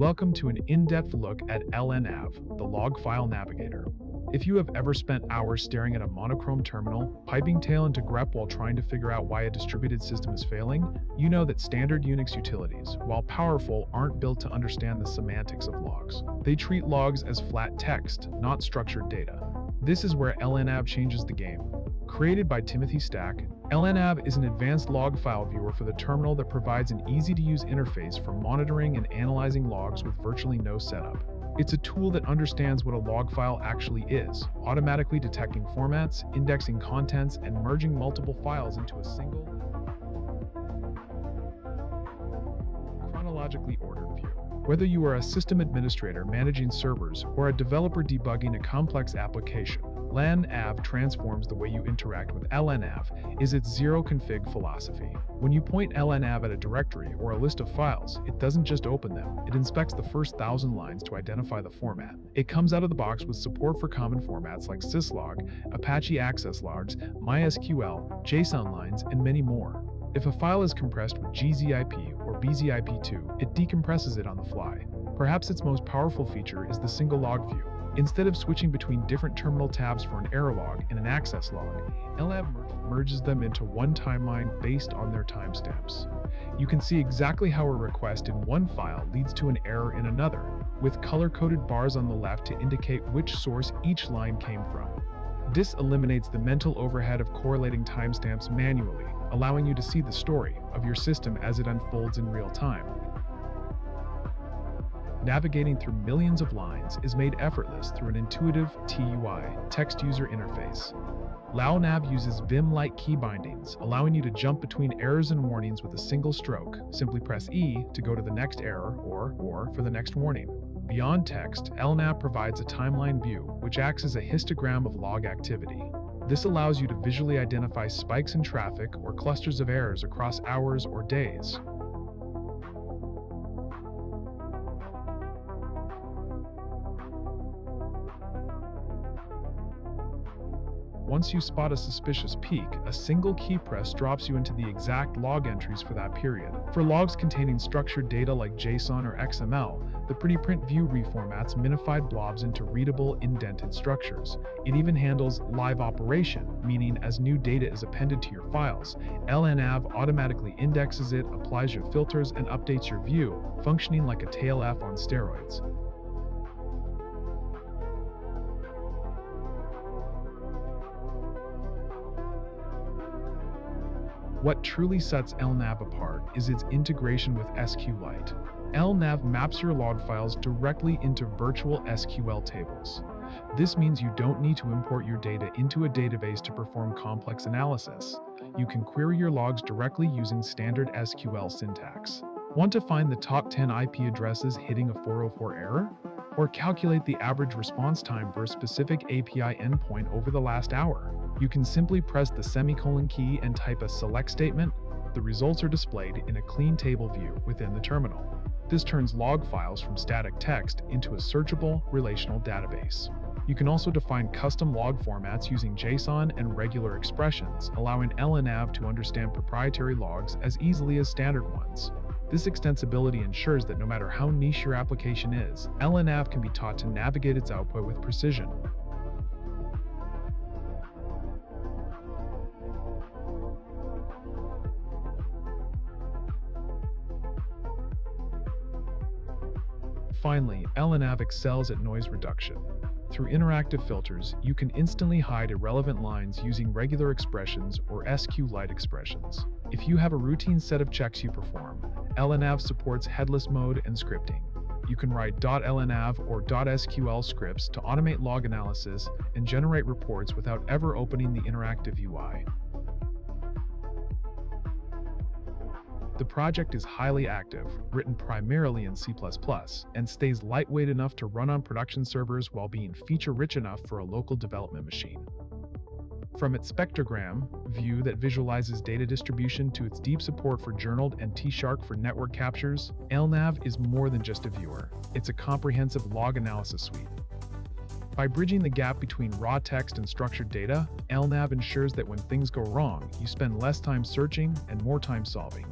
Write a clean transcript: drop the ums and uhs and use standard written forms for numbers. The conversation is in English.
Welcome to an in-depth look at lnav, the log file navigator. If you have ever spent hours staring at a monochrome terminal, piping tail into grep while trying to figure out why a distributed system is failing, you know that standard Unix utilities, while powerful, aren't built to understand the semantics of logs. They treat logs as flat text, not structured data. This is where lnav changes the game. Created by Timothy Stack, lnav is an advanced log file viewer for the terminal that provides an easy-to-use interface for monitoring and analyzing logs with virtually no setup. It's a tool that understands what a log file actually is, automatically detecting formats, indexing contents, and merging multiple files into a single, chronologically ordered view. Whether you are a system administrator managing servers or a developer debugging a complex application, lnav transforms the way you interact with lnav is its zero-config philosophy. When you point lnav at a directory or a list of files, it doesn't just open them, it inspects the first 1,000 lines to identify the format. It comes out of the box with support for common formats like Syslog, Apache access logs, MySQL, JSON lines, and many more. If a file is compressed with gzip or bzip2, it decompresses it on the fly. Perhaps its most powerful feature is the single log view. Instead of switching between different terminal tabs for an error log and an access log, lnav merges them into one timeline based on their timestamps. You can see exactly how a request in one file leads to an error in another, with color-coded bars on the left to indicate which source each line came from. This eliminates the mental overhead of correlating timestamps manually, allowing you to see the story of your system as it unfolds in real time. Navigating through millions of lines is made effortless through an intuitive TUI, text user interface. lnav uses Vim-like key bindings, allowing you to jump between errors and warnings with a single stroke. Simply press E to go to the next error or for the next warning. Beyond text, lnav provides a timeline view, which acts as a histogram of log activity. This allows you to visually identify spikes in traffic or clusters of errors across hours or days. Once you spot a suspicious peak, a single key press drops you into the exact log entries for that period. For logs containing structured data like JSON or XML, the pretty print view reformats minified blobs into readable, indented structures. It even handles live operation, meaning as new data is appended to your files, lnav automatically indexes it, applies your filters, and updates your view, functioning like a tailf on steroids. What truly sets lnav apart is its integration with SQLite. lnav maps your log files directly into virtual SQL tables. This means you don't need to import your data into a database to perform complex analysis. You can query your logs directly using standard SQL syntax. Want to find the top 10 IP addresses hitting a 404 error? Or calculate the average response time for a specific API endpoint over the last hour? You can simply press the semicolon key and type a select statement. The results are displayed in a clean table view within the terminal. This turns log files from static text into a searchable, relational database. You can also define custom log formats using JSON and regular expressions, allowing lnav to understand proprietary logs as easily as standard ones. This extensibility ensures that no matter how niche your application is, lnav can be taught to navigate its output with precision. Finally, lnav excels at noise reduction. Through interactive filters, you can instantly hide irrelevant lines using regular expressions or SQLite expressions. If you have a routine set of checks you perform, lnav supports headless mode and scripting. You can write .lnav or .sql scripts to automate log analysis and generate reports without ever opening the interactive UI. The project is highly active, written primarily in C++, and stays lightweight enough to run on production servers while being feature-rich enough for a local development machine. From its spectrogram view that visualizes data distribution to its deep support for journaled and T-Shark for network captures, lnav is more than just a viewer. It's a comprehensive log analysis suite. By bridging the gap between raw text and structured data, lnav ensures that when things go wrong, you spend less time searching and more time solving.